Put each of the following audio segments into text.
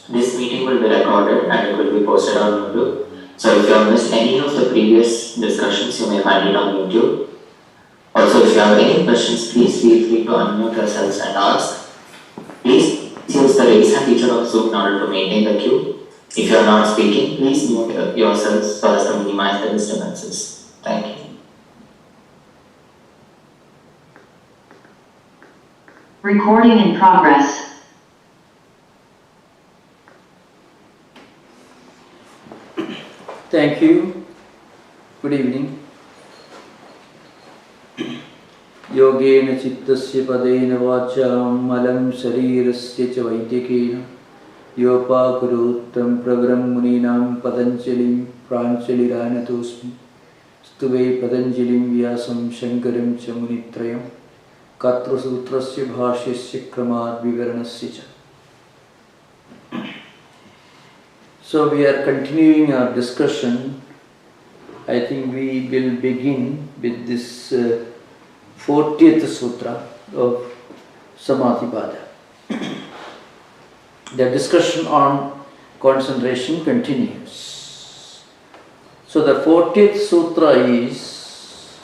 This meeting will be recorded and it will be posted on YouTube. So if you have missed any of the previous discussions, you may find it on YouTube. Also, if you have any questions, please feel free to unmute yourselves and ask. Please use the raise hand feature of Zoom in order to maintain the queue. If you are not speaking, please mute yourselves so as to minimize the disturbances. Thank you. Recording in progress. Thank you. Good evening. Yogena chittasya padena vacham malam sharirasya cha vaidyakena yopakuruttam pravaram muninam patanjalim pranchaliranatosmi stuve patanjalim vyasam shankaram cha munitrayam katra sutrasya bhashyasya kramad vivaranasya cha. So we are continuing our discussion. I think we will begin with this 40th Sutra of Samadhi. The discussion on concentration continues. So the 40th Sutra is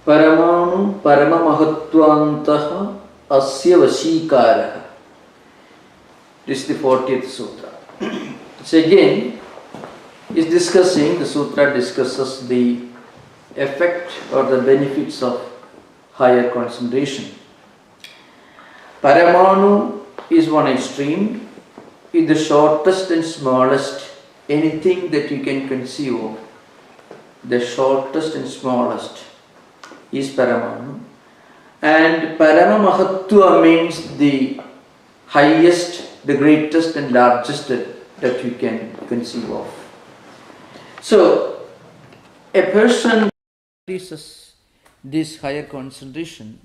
Paramanu Paramamahatvantaha Asya Vashikara. This is the 40th Sutra. So again, is discussing, the Sutra discusses the effect or the benefits of higher concentration. Paramanu is one extreme, is the shortest and smallest, anything that you can conceive of. The shortest and smallest is Paramanu. And Paramamahatva means the highest, the greatest and largest that you can conceive of. So, a person practices this higher concentration,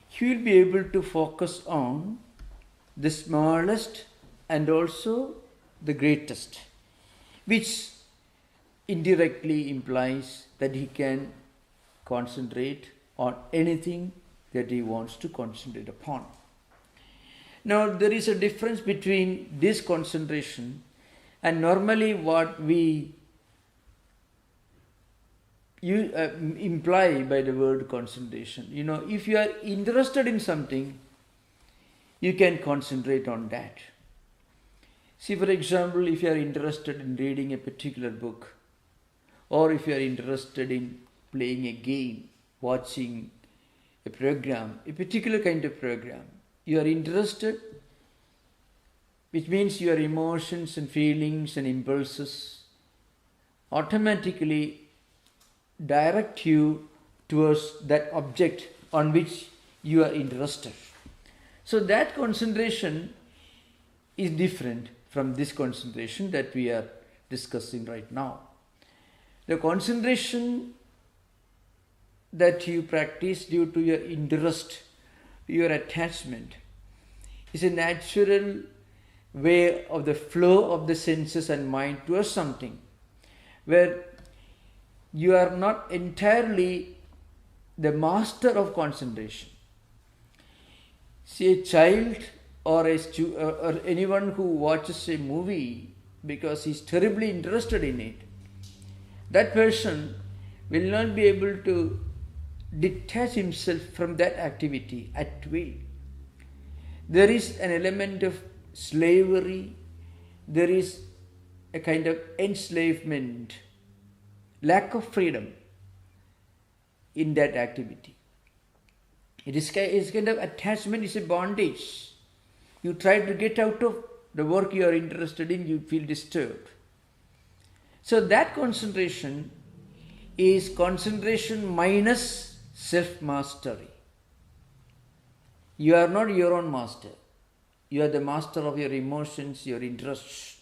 he will be able to focus on the smallest and also the greatest, which indirectly implies that he can concentrate on anything that he wants to concentrate upon. Now, there is a difference between this concentration and normally what we imply by the word concentration. You know, if you are interested in something, you can concentrate on that. See, for example, if you are interested in reading a particular book, or if you are interested in playing a game, watching a program, a particular kind of program, you are interested, which means your emotions and feelings and impulses automatically direct you towards that object on which you are interested. So that concentration is different from this concentration that we are discussing right now. The concentration that you practice due to your interest, your attachment, is a natural way of the flow of the senses and mind towards something where you are not entirely the master of concentration. See, a child or anyone who watches a movie because he is terribly interested in it, that person will not be able to detach himself from that activity at will. There is an element of slavery, there is a kind of enslavement, lack of freedom in that activity. It's kind of attachment, is a bondage. You try to get out of the work you are interested in, you feel disturbed. So that concentration is concentration minus self-mastery. You are not your own master. You are the master of your emotions, your interests.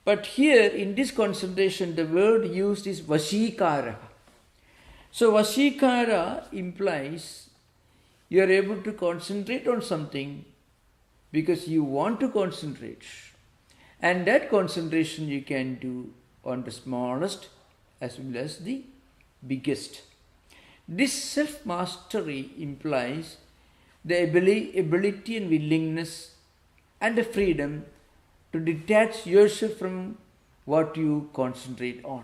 But here in this concentration, the word used is vashikara. So vashikara implies you are able to concentrate on something because you want to concentrate. And that concentration you can do on the smallest as well as the biggest. This self-mastery implies the ability and willingness and the freedom to detach yourself from what you concentrate on.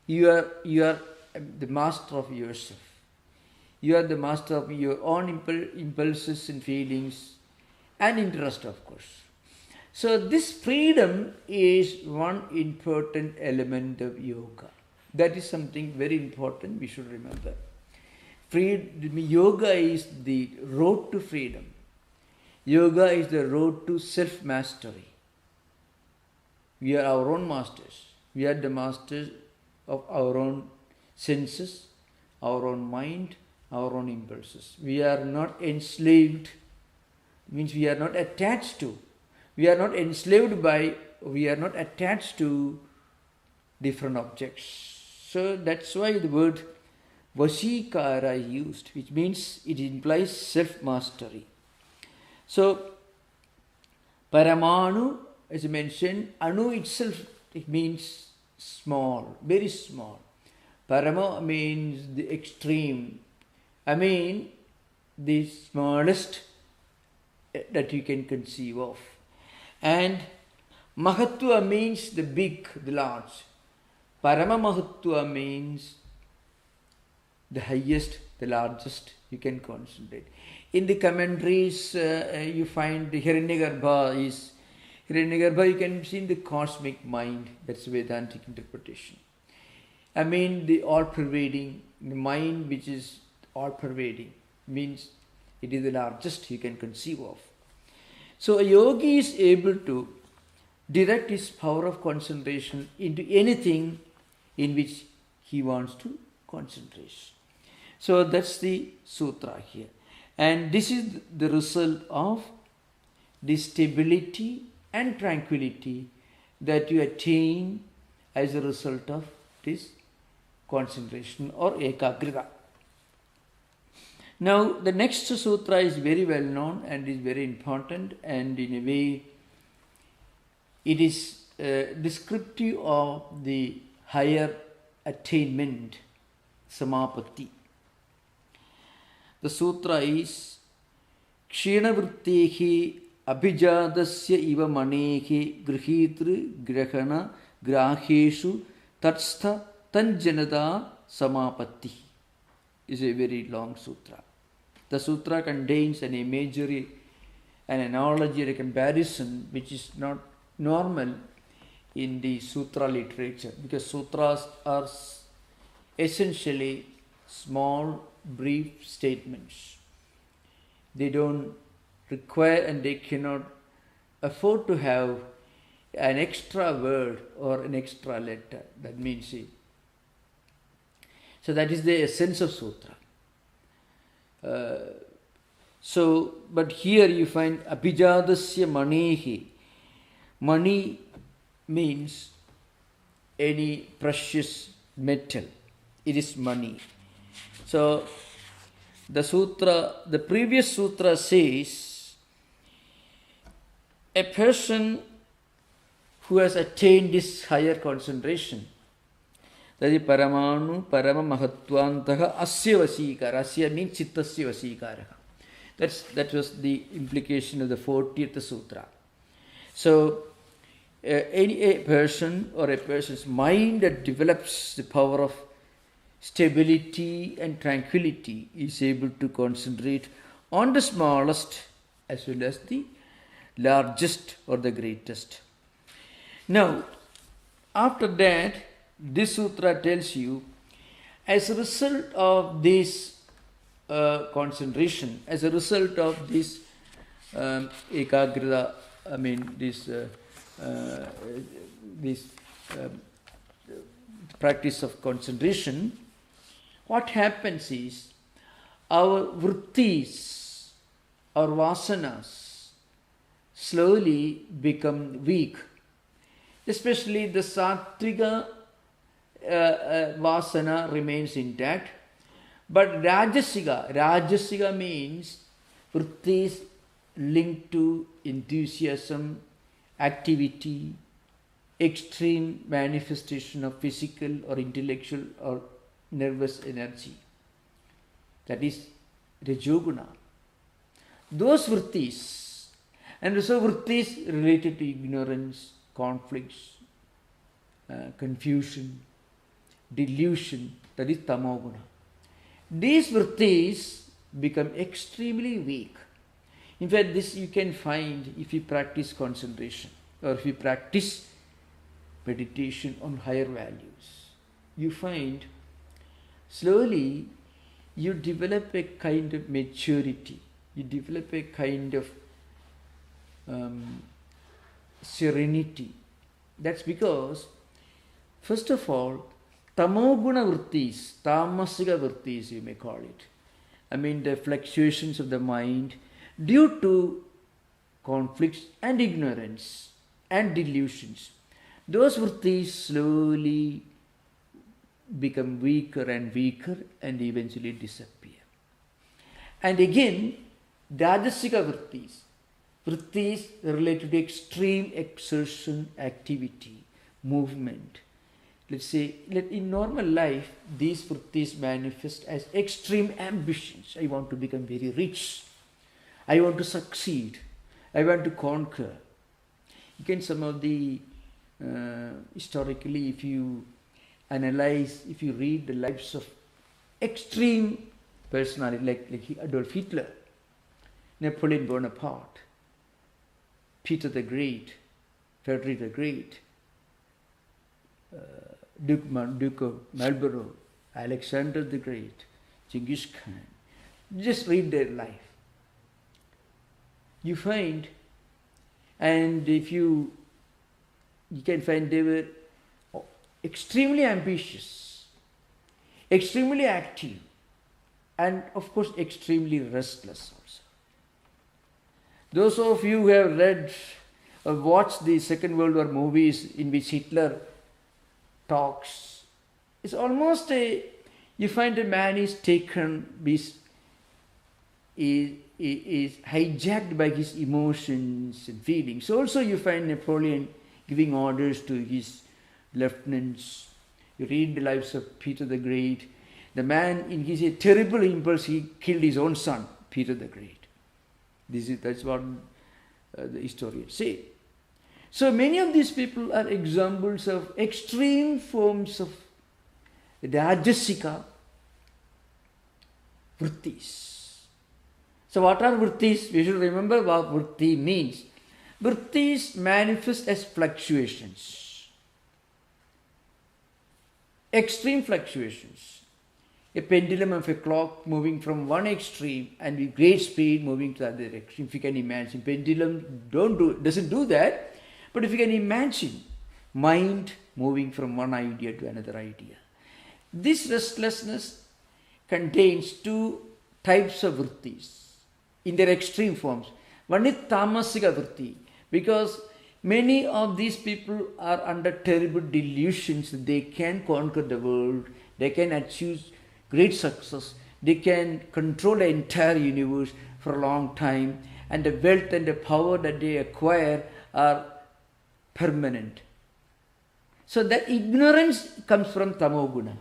You are the master of yourself. You are the master of your own impulses and feelings and interest, of course. So this freedom is one important element of yoga. That is something very important we should remember. Yoga is the road to freedom. Yoga is the road to self-mastery. We are our own masters. We are the masters of our own senses, our own mind, our own impulses. We are not enslaved, means we are not attached to. We are not enslaved by, we are not attached to different objects. So that's why the word Vashikara is used, which means it implies self-mastery. So, Paramanu, as I mentioned, Anu itself, it means small, very small. Parama means the extreme. I mean, the smallest that you can conceive of. And Mahatva means the big, the large. Parama Mahatva means the highest, the largest you can concentrate. In the commentaries, you find the Hiranyagarbha is, Hiranyagarbha you can see in the cosmic mind, that's Vedantic interpretation. I mean the all-pervading, the mind which is all-pervading, means it is the largest you can conceive of. So a yogi is able to direct his power of concentration into anything in which he wants to concentrate. So that's the sutra here. And this is the result of the stability and tranquility that you attain as a result of this concentration or ekagrita. Now the next sutra is very well known and is very important, and in a way it is descriptive of the higher attainment, samapatti. The sutra is Kshinavrittehi abhijadasya iva manehi grihitru grahana graheshu tatstha tanjanada samapatti. Is a very long sutra. The sutra contains an imagery, an analogy, a comparison which is not normal in the sutra literature, because sutras are essentially small, brief statements. They don't require and they cannot afford to have an extra word or an extra letter. That means it. So that is the essence of sutra. But here you find abhijadasya manehi. Money means any precious metal. It is money. So the previous sutra says a person who has attained this higher concentration, that is paramanu parama mahatvantaha asya vasikara. Asya means chittasya vasikara. That was the implication of the 40th sutra. So a person or a person's mind that develops the power of stability and tranquility is able to concentrate on the smallest as well as the largest or the greatest. Now, after that, this sutra tells you, as a result of this concentration, as a result of this ekagrita, I mean this practice of concentration, what happens is our vrittis, our vasanas, slowly become weak. Especially the sattvika vasana remains intact, but rajasiga means vrittis linked to enthusiasm, activity, extreme manifestation of physical or intellectual or nervous energy. That is Rajoguna. those vrittis, and also vrittis related to ignorance, conflicts, confusion, delusion, that is tamoguna. These vrittis become extremely weak. In fact, this you can find if you practice concentration or if you practice meditation on higher values. You find slowly you develop a kind of maturity, you develop a kind of serenity. That's because, first of all, tamoguna vrittis, tamasika vrittis you may call it, I mean the fluctuations of the mind due to conflicts and ignorance and delusions, those vrittis slowly become weaker and weaker and eventually disappear. And again, rajasika vrittis, vrittis related to extreme exertion, activity, movement. Let's say, in normal life, these vrittis manifest as extreme ambitions. I want to become very rich. I want to succeed. I want to conquer. You can some of the, historically, if you analyze, if you read the lives of extreme personality like Adolf Hitler, Napoleon Bonaparte, Peter the Great, Frederick the Great, Duke of Marlborough, Alexander the Great, Genghis Khan. Just read their life. You find, and if you can find they were extremely ambitious, extremely active, and of course extremely restless also. Those of you who have read or watched the Second World War movies in which Hitler talks, it's almost you find a man is taken, is hijacked by his emotions and feelings. Also you find Napoleon giving orders to his lieutenants. You read the lives of Peter the Great. The man, in his terrible impulse, he killed his own son, Peter the Great. That's what the historians say. So many of these people are examples of extreme forms of rajasika vrittis. So what are vrittis? We should remember what vritti means. Vrittis manifest as fluctuations, extreme fluctuations. A pendulum of a clock moving from one extreme and with great speed moving to the other extreme. If you can imagine, pendulum doesn't do that, but if you can imagine mind moving from one idea to another idea. This restlessness contains two types of vrittis in their extreme forms. One is tamasika vritti, because many of these people are under terrible delusions that they can conquer the world, they can achieve great success, they can control the entire universe for a long time, and the wealth and the power that they acquire are permanent. So that ignorance comes from tamoguna,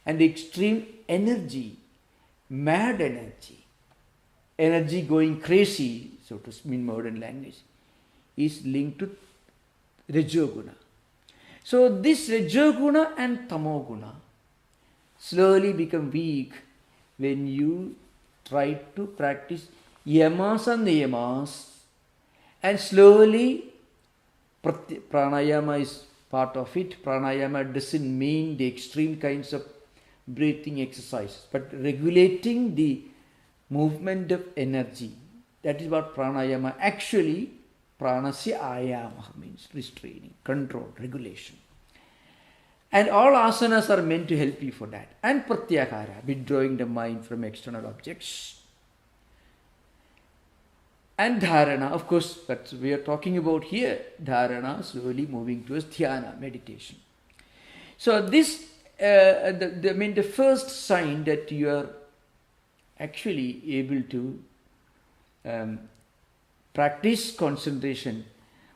and the extreme energy, mad energy going crazy, so to speak in modern language, is linked to rajoguna. So this rajoguna and tamoguna slowly become weak when you try to practice yamas and niyamas, and slowly pranayama is part of it. Pranayama doesn't mean the extreme kinds of breathing exercises, but regulating the movement of energy. That is what pranayama actually, pranasya ayama means restraining, control, regulation. And all asanas are meant to help you for that. And pratyahara, withdrawing the mind from external objects. And dharana, of course, that we are talking about here. Dharana, slowly moving towards dhyana, meditation. So this, the first sign that you are actually able to practice concentration,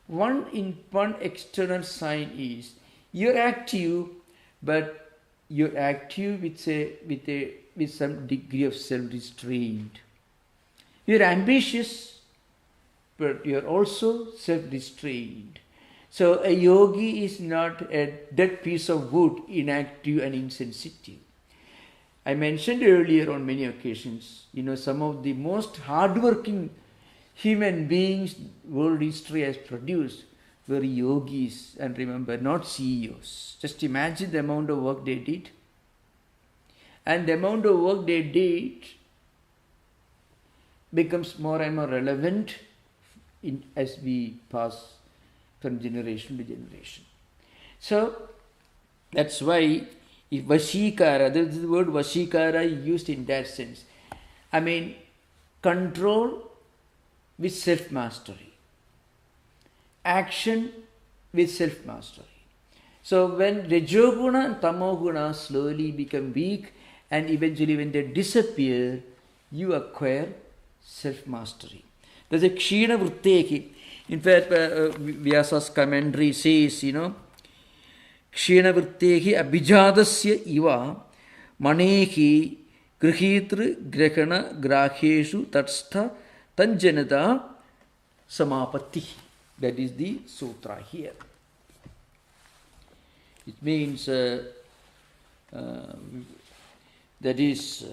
one external sign is you're active, but you're active with some degree of self-restraint. You're ambitious, but you're also self-restrained. So a yogi is not a dead piece of wood, inactive and insensitive. I mentioned earlier on many occasions, some of the most hardworking human beings world history has produced were yogis, and remember, not CEOs. Just imagine the amount of work they did. And the amount of work they did becomes more and more relevant as we pass from generation to generation. So that's why if Vashikara, the word Vashikara is used in that sense. I mean, control with self-mastery. Action with self-mastery. So when Rajoguna and Tamoguna slowly become weak and eventually when they disappear, you acquire self-mastery. There's a Kshina Vritteki. In fact, Vyasa's commentary says, Kshina Vritteki abhijadasya iva manehi grihitru grahana graheshu tatstha tanjanata samapatti. That is the sutra here. It means that is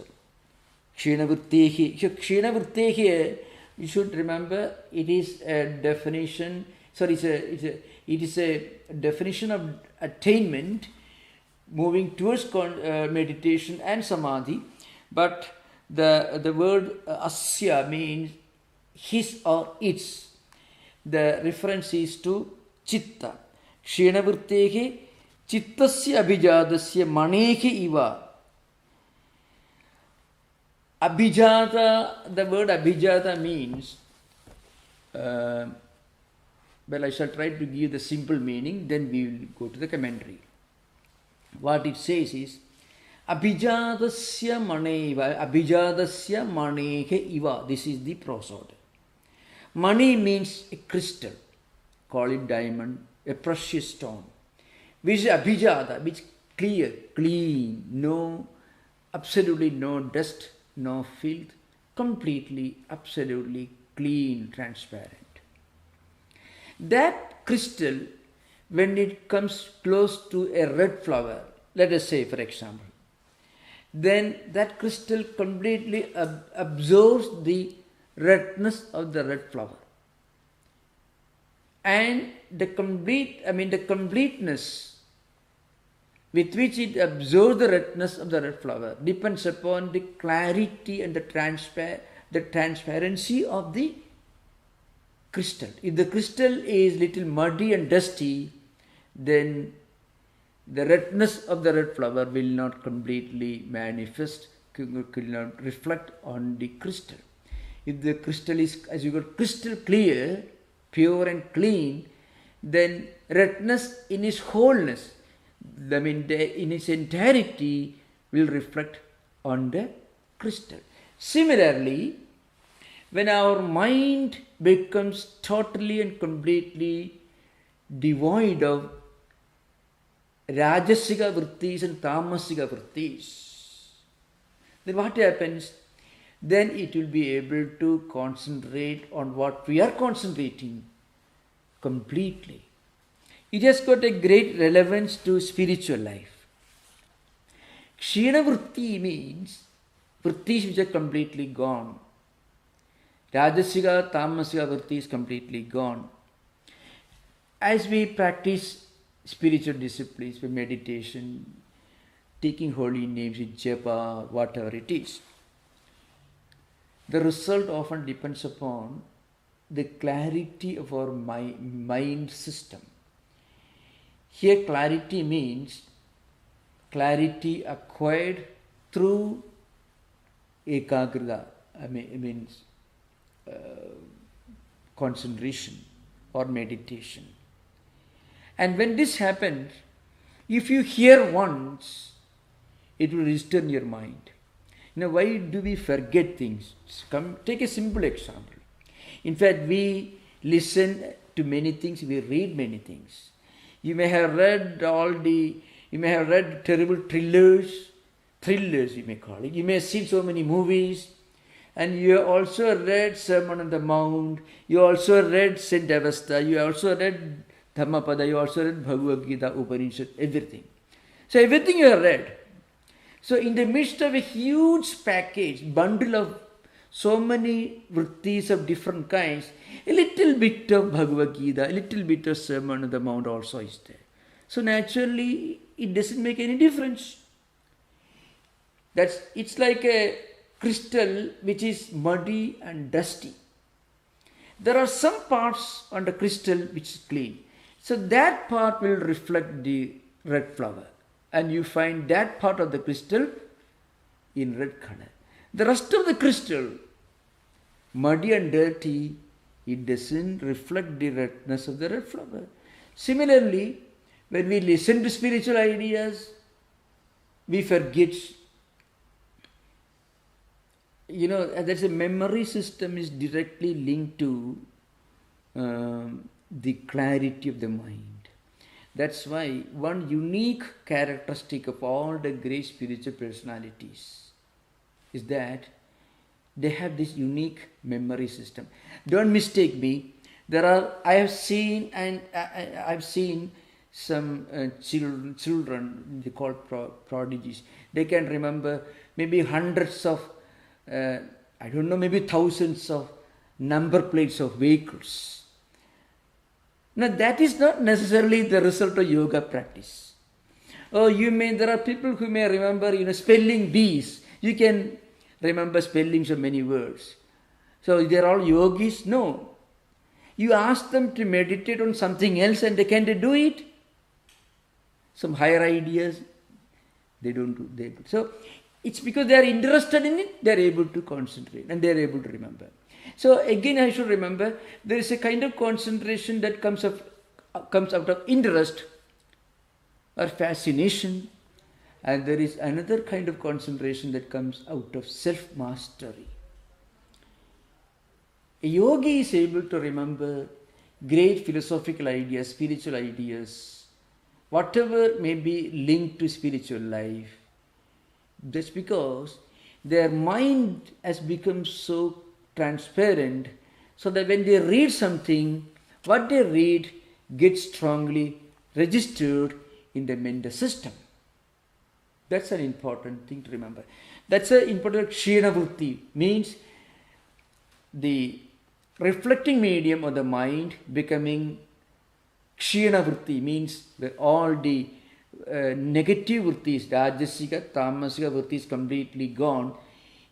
Kshina Vritteki. You should remember, it is a definition. Sorry, it is a definition of attainment, moving towards meditation and samadhi. But the word asya means his or its. The reference is to chitta. Kshina Vritteki chittasya abhijadasya manehi iva. Abhijata, the word abhijata means, well, I shall try to give the simple meaning, then we will go to the commentary. What it says is, abhijadasya maneva, abhijadasya manehe iva. This is the prosody. Mani means a crystal, call it diamond, a precious stone, which is abhijata, which clear, clean, absolutely no dust, no filth, completely, absolutely clean, transparent. That crystal, when it comes close to a red flower, let us say for example, then that crystal completely absorbs the redness of the red flower. And the completeness with which it absorbs the redness of the red flower depends upon the clarity and the transparency of the crystal. If the crystal is little muddy and dusty, then the redness of the red flower will not completely manifest, will not reflect on the crystal. If the crystal is, as you got crystal clear, pure and clean, then redness in its wholeness, in its entirety, will reflect on the crystal. Similarly, when our mind becomes totally and completely devoid of Rajasika vrittis and Tamasika vrittis, then what happens? Then it will be able to concentrate on what we are concentrating completely. It has got a great relevance to spiritual life. Kshina vritti means vrittis which are completely gone. Rajasika, Tamasika vritti is completely gone. As we practice spiritual disciplines, meditation, taking holy names, japa, whatever it is, the result often depends upon the clarity of our mind system. Here clarity means clarity acquired through ekagrita, means concentration or meditation. And when this happens, if you hear once, it will register in your mind. Why do we forget things? Take a simple example. In fact, we listen to many things, we read many things. You may have read terrible thrillers you may call it. You may have seen so many movies. And you also read Sermon on the Mount, you also read Saint Avesta, you also read Dhammapada, you also read Bhagavad Gita, Upanishad, everything. So everything you have read. So in the midst of a huge package, bundle of so many vrittis of different kinds, a little bit of Bhagavad Gita, a little bit of Sermon on the Mount also is there. So naturally, it doesn't make any difference. It's like a crystal which is muddy and dusty. There are some parts on the crystal which is clean. So that part will reflect the red flower. And you find that part of the crystal in red color. The rest of the crystal, muddy and dirty, it doesn't reflect the redness of the red flower. Similarly, when we listen to spiritual ideas, we forget. There's a memory system is directly linked to the clarity of the mind. That's why one unique characteristic of all the great spiritual personalities is that they have this unique memory system. Don't mistake me. I've seen some children they call prodigies. They can remember maybe hundreds of, maybe thousands of number plates of vehicles. Now that is not necessarily the result of yoga practice. There are people who may remember, spelling bees. You can remember spellings of many words. So they're all yogis? No. You ask them to meditate on something else and can they do it? Some higher ideas, they don't do it. So it's because they are interested in it, they are able to concentrate and they are able to remember. So again I should remember, there is a kind of concentration that comes out of interest or fascination, and there is another kind of concentration that comes out of self-mastery. A yogi is able to remember great philosophical ideas, spiritual ideas, whatever may be linked to spiritual life. That's because their mind has become so transparent, so that when they read something, what they read gets strongly registered in the mental system. That's an important thing to remember. That's an important kshina vritti, means the reflecting medium of the mind becoming kshina vritti, means that all the negative vrittis, rajasika, tamasika vrittis completely gone.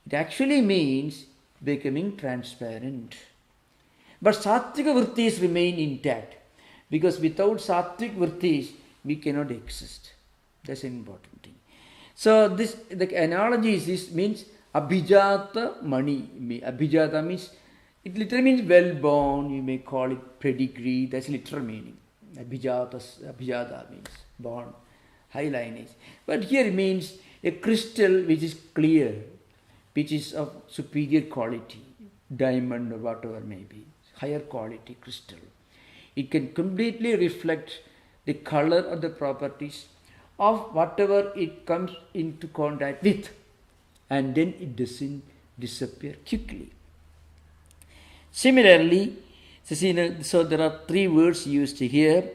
It actually means becoming transparent. But sattvika vrittis remain intact, because without sattvic vrittis we cannot exist. That's an important thing. So the analogy is this, means abhijata mani. Abhijata means, it literally means well born, you may call it pedigree, that's literal meaning. Abhijata means born, high lineage. But here it means a crystal which is clear, which is of superior quality, diamond or whatever may be, higher quality crystal. It can completely reflect the color or the properties of whatever it comes into contact with, and then it doesn't disappear quickly. Similarly, so there are three words used here,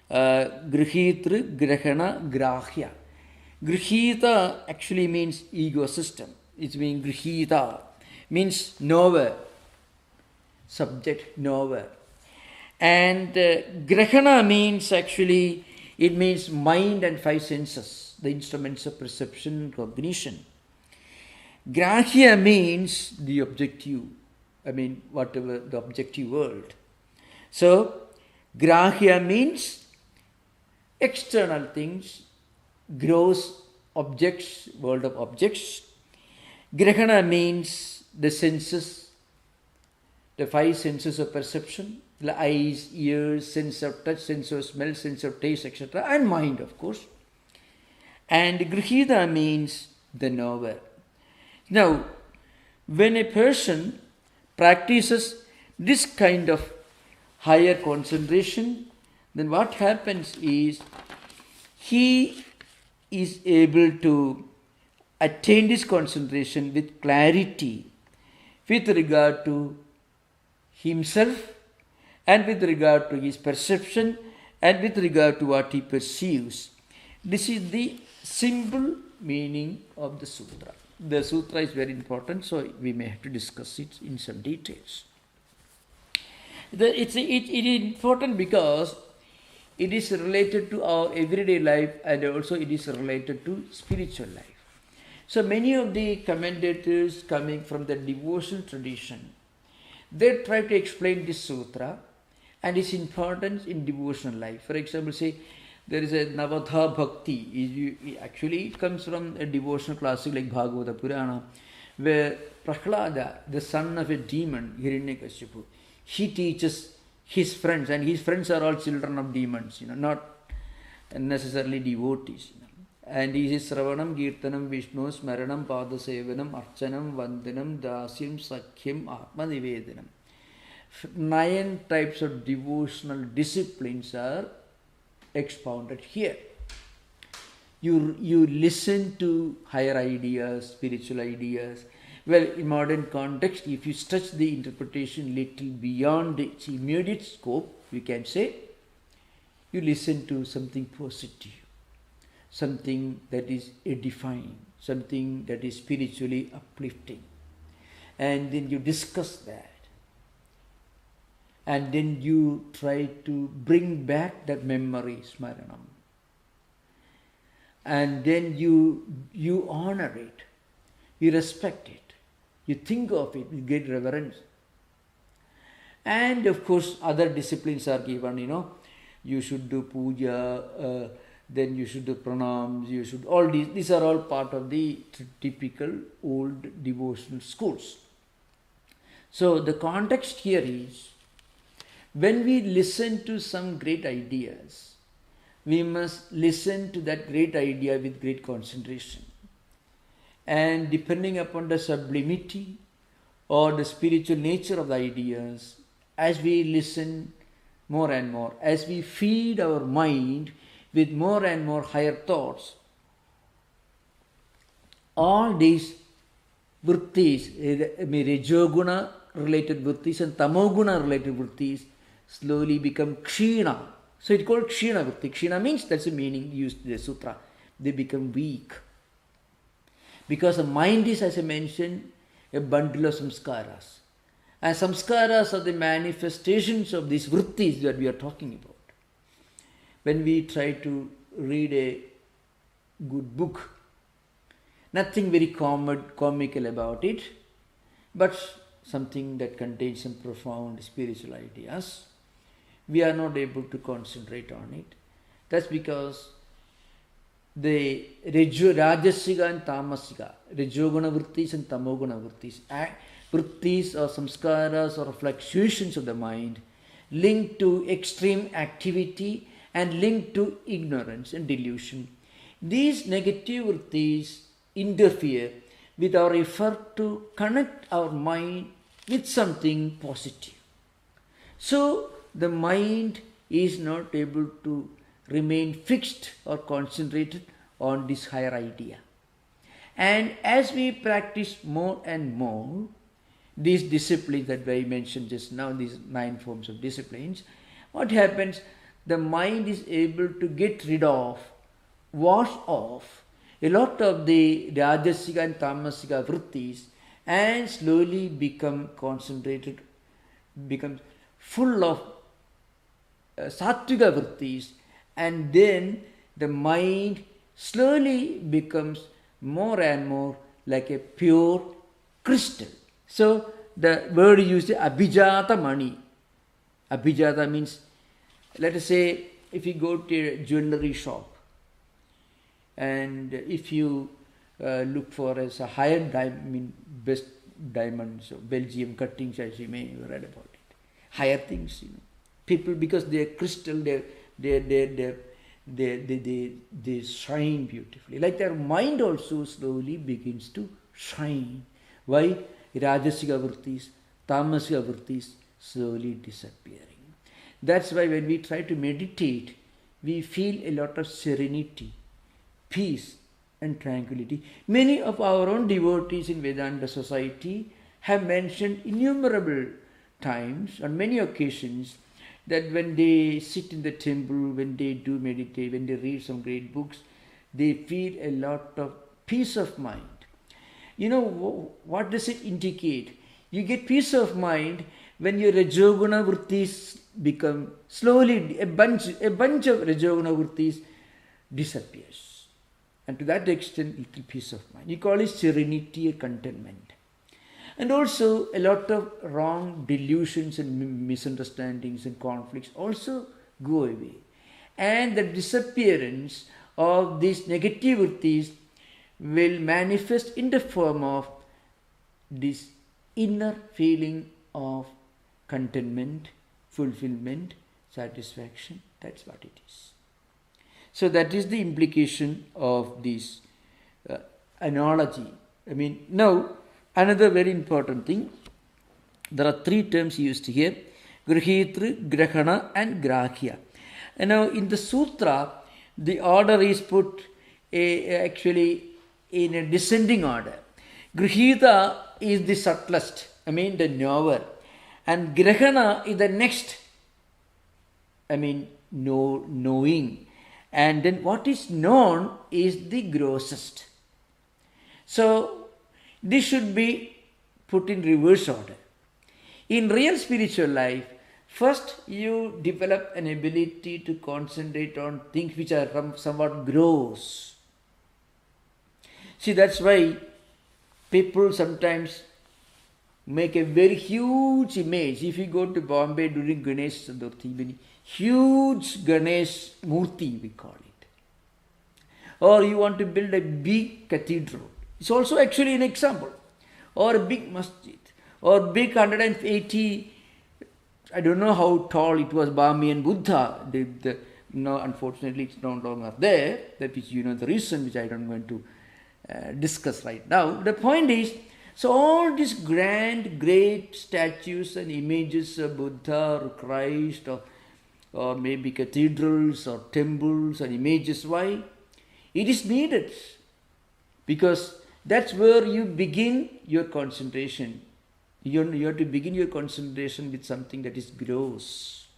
grihitru, grahana, grahya. Grihita actually means ego system. It means grihita, means knower, subject, knower. And grahana means actually, it means mind and five senses, the instruments of perception and cognition. Grahya means the objective, whatever the objective world. So, grahya means external things, gross objects, world of objects. Grahana means the senses, the five senses of perception, the eyes, ears, sense of touch, sense of smell, sense of taste, etc. and mind, of course. And grihita means the knower. Now, when a person practices this kind of higher concentration, then what happens is he is able to attain this concentration with clarity, with regard to himself and with regard to his perception and with regard to what he perceives. This is the simple meaning of the sutra. The sutra is very important, so we may have to discuss it in some details. It is important because it is related to our everyday life and also it is related to spiritual life. So many of the commentators coming from the devotional tradition, they try to explain this sutra and its importance in devotional life. For example, say there is a Navadha Bhakti. Actually, it comes from a devotional classic like Bhagavata Purana, where Prahlada, the son of a demon, Hiranyakashipu, he teaches his friends, and his friends are all children of demons, not necessarily devotees. And he says, Sravanam, Kirtanam, Vishnu, Smaranam, Padasevanam, Archanam, Vandanam, Dasyam, Sakhyam, Atma Nivedanam. 9 types of devotional disciplines are expounded here. You listen to higher ideas, spiritual ideas. Well, in modern context, if you stretch the interpretation little beyond its immediate scope, we can say you listen to something positive, something that is edifying, something that is spiritually uplifting. And then you discuss that. And then you try to bring back that memory, smaranam. And then you honor it, you respect it, you think of it with great reverence. And of course, other disciplines are given, you should do puja, then you should do pranams, you should, all these are all part of the typical old devotional schools. So the context here is, when we listen to some great ideas, we must listen to that great idea with great concentration. And depending upon the sublimity or the spiritual nature of the ideas, as we listen more and more, as we feed our mind with more and more higher thoughts, all these vrittis, Rajoguna related vrittis and Tamoguna related vrittis, slowly become kshina. So it's called kshina vritti. Kshina means, that's the meaning used in the sutra. They become weak. Because the mind is, as I mentioned, a bundle of samskaras. And samskaras are the manifestations of these vrittis that we are talking about. When we try to read a good book, nothing very comical about it, but something that contains some profound spiritual ideas, we are not able to concentrate on it. That's because the Rajasiga and Tamasiga, Rajoguna vrittis and Tamoguna vrittis, vrittis or samskaras or fluctuations of the mind linked to extreme activity and linked to ignorance and delusion. These negative vrittis interfere with our effort to connect our mind with something positive. So the mind is not able to remain fixed or concentrated on this higher idea. And as we practice more and more these disciplines that I mentioned just now, these 9 forms of disciplines, what happens? The mind is able to get rid of, wash off a lot of the Rajasiga and Tamasiga vrittis and slowly become concentrated, becomes full of Sattviga vrittis, and then the mind slowly becomes more and more like a pure crystal. So the word used is Abhijata Mani. Abhijata means, let us say, if you go to a jewelry shop and if you look for a higher diamond, best diamonds, so Belgium cuttings, as you may have read about it, higher things, people, because they are crystal, they shine beautifully. Like their mind also slowly begins to shine. Why? Rajasiga vrittis, Tamasiga vrittis slowly disappearing. That's why when we try to meditate, we feel a lot of serenity, peace and tranquility. Many of our own devotees in Vedanta society have mentioned innumerable times, on many occasions, that when they sit in the temple, when they do meditate, when they read some great books, they feel a lot of peace of mind. You know, what does it indicate? You get peace of mind when your Rajoguna Vrittis become slowly, a bunch of Rajoguna Vrittis disappears. And to that extent, little peace of mind. You call it serenity or contentment. And also, a lot of wrong delusions and misunderstandings and conflicts also go away. And the disappearance of these negative vrittis will manifest in the form of this inner feeling of contentment, fulfillment, satisfaction. That's what it is. So that is the implication of this analogy. I mean, now, another very important thing, there are three terms used here, Grihitru, Grahana and Grahya. And now in the sutra, the order is put actually in a descending order. Grihita is the subtlest, the knower. And Grahana is the next, knowing. And then what is known is the grossest. So this should be put in reverse order. In real spiritual life, first you develop an ability to concentrate on things which are somewhat gross. See, that's why people sometimes make a very huge image. If you go to Bombay during Ganesh Chaturthi, huge Ganesh Murti we call it. Or you want to build a big cathedral. It's also actually an example. Or a big masjid. Or big 180, I don't know how tall it was, Bahamian Buddha. No, unfortunately it's no longer there. That is, the reason which I don't want to discuss right now. The point is, so all these grand, great statues and images of Buddha or Christ or maybe cathedrals or temples and images, why? It is needed. Because that's where you begin your concentration. You have to begin your concentration with something that is gross.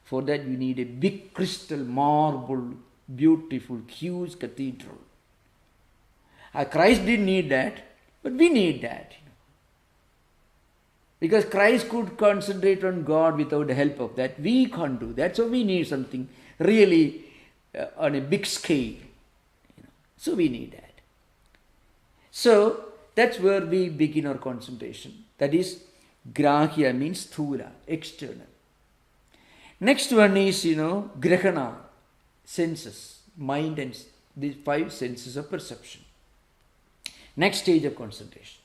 For that you need a big crystal, marble, beautiful, huge cathedral. Christ didn't need that, but we need that. Because Christ could concentrate on God without the help of that. We can't do that. So we need something really on a big scale. So we need that. So that's where we begin our concentration. That is, Grahya means Thula, external. Next one is, Grahana, senses, mind and the 5 senses of perception. Next stage of concentration,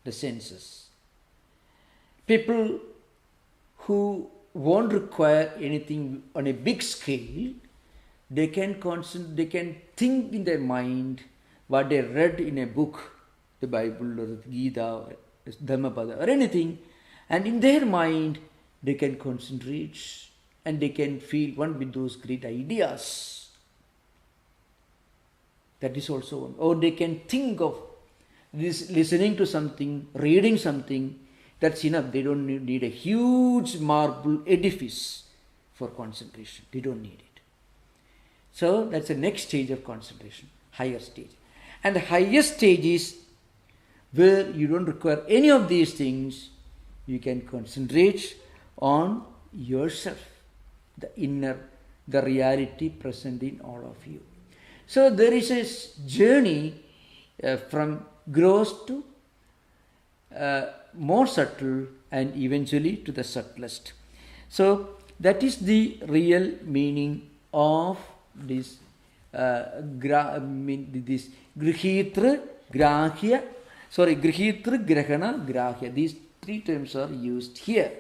the senses. People who won't require anything on a big scale, they can think in their mind what they read in a book, the Bible or the Gita or Dhammapada or anything, and in their mind they can concentrate and they can feel one with those great ideas. That is also one. Or they can think of this, listening to something, reading something, that's enough. They don't need a huge marble edifice for concentration. They don't need it. So that's the next stage of concentration, higher stage. And the highest stage is where you don't require any of these things. You can concentrate on yourself, the inner, the reality present in all of you. So there is a journey from gross to more subtle and eventually to the subtlest. So that is the real meaning of this this Grihitra, Grahya, Grihitra, Grahana, Grahya. These 3 terms are used here.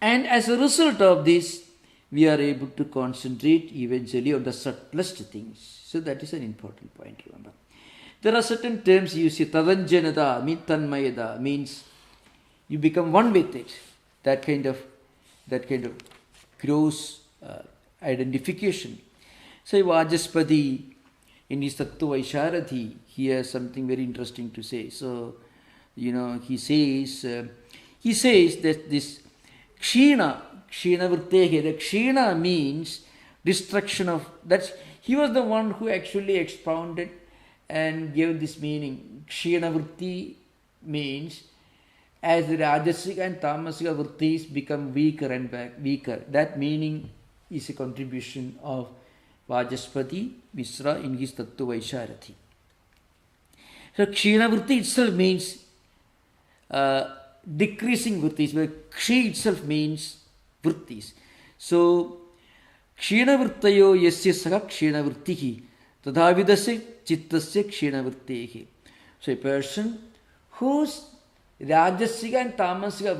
And as a result of this, we are able to concentrate eventually on the subtlest things. So that is an important point, remember. There are certain terms you see, Tadanjanada, Tanmayada, means you become one with it. That kind of gross identification. So Vajaspati, in his Tattwamayananda, he has something very interesting to say. So, he says that this Kshina Vrittehe, the Kshina means destruction of, that's, he was the one who actually expounded and gave this meaning. Kshina Vritti means as the Rajasic and Tamasic Vrittis become weaker and weaker. That meaning is a contribution of Vajaspati Misra in his Tattwamayananda. So Kshina Vritti itself means decreasing vrittis, where Kshi itself means vrittis. So Kshina Vrittayo yasya saha Kshina Vrittihi tadhavidasya chittasya Kshina Vrittehi. So a person whose Rajasiga and Tamasiga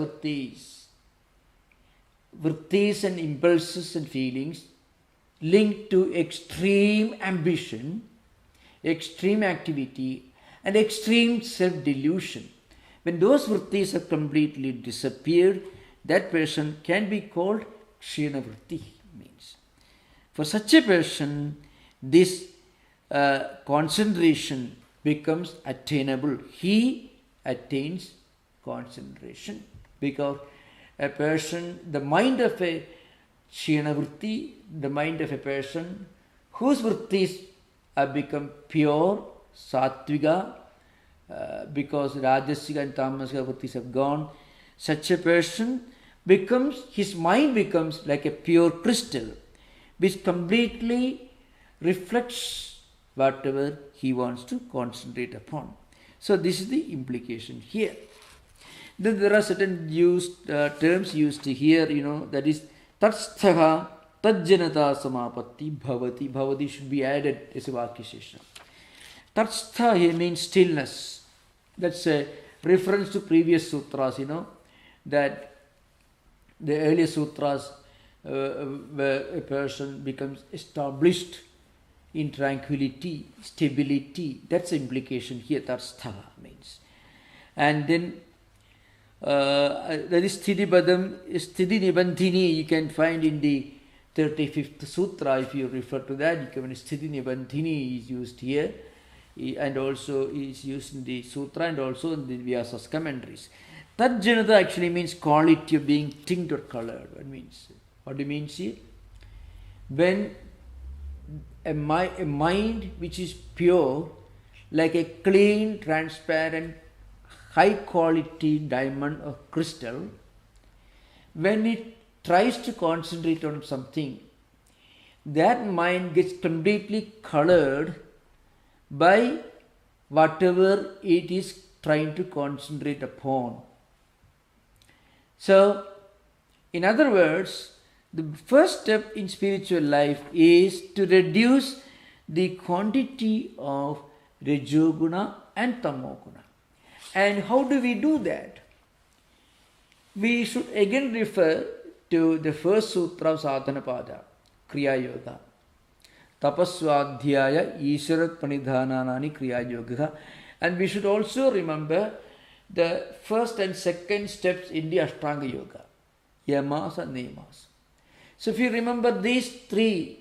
vrittis and impulses and feelings linked to extreme ambition, extreme activity, and extreme self-delusion. When those vrittis have completely disappeared, that person can be called Kshina Vritti. Means for such a person, this concentration becomes attainable. He attains concentration because a person, the mind of a Kshina Vritti, the mind of a person whose vrittis have become pure, sattviga, because Rajasiga and Tamasiga vrittis have gone, such a person his mind becomes like a pure crystal, which completely reflects whatever he wants to concentrate upon. So this is the implication here. Then there are certain terms used here, that is Tatsthaha Tajjanata Samapatti Bhavati. Bhavati should be added as a Vakisheshna. Tatstha here means stillness. That's a reference to previous sutras, that the earlier sutras where a person becomes established in tranquility, stability. That's the implication here, Tatstha means. And then that is Sthiti Nibandhini, you can find in the 35th Sutra. If you refer to that, you can Sthiti Nibandhini is used here, and also is used in the Sutra and also in the Vyasa's commentaries. Tajjanata actually means quality of being tinted or colored. What do you mean here? When a mind which is pure, like a clean, transparent, high quality diamond or crystal, when it tries to concentrate on something, that mind gets completely colored by whatever it is trying to concentrate upon. So, in other words, the first step in spiritual life is to reduce the quantity of Rajoguna and Tamoguna. And how do we do that? We should again refer to the first sutra of Sadhanapada, Kriya Yoga. Tapaswadhyaya Ishara Pranidhananani Kriya Yoga. And we should also remember the first and second steps in the Ashtanga Yoga, Yamas and Niyamas. So if you remember these three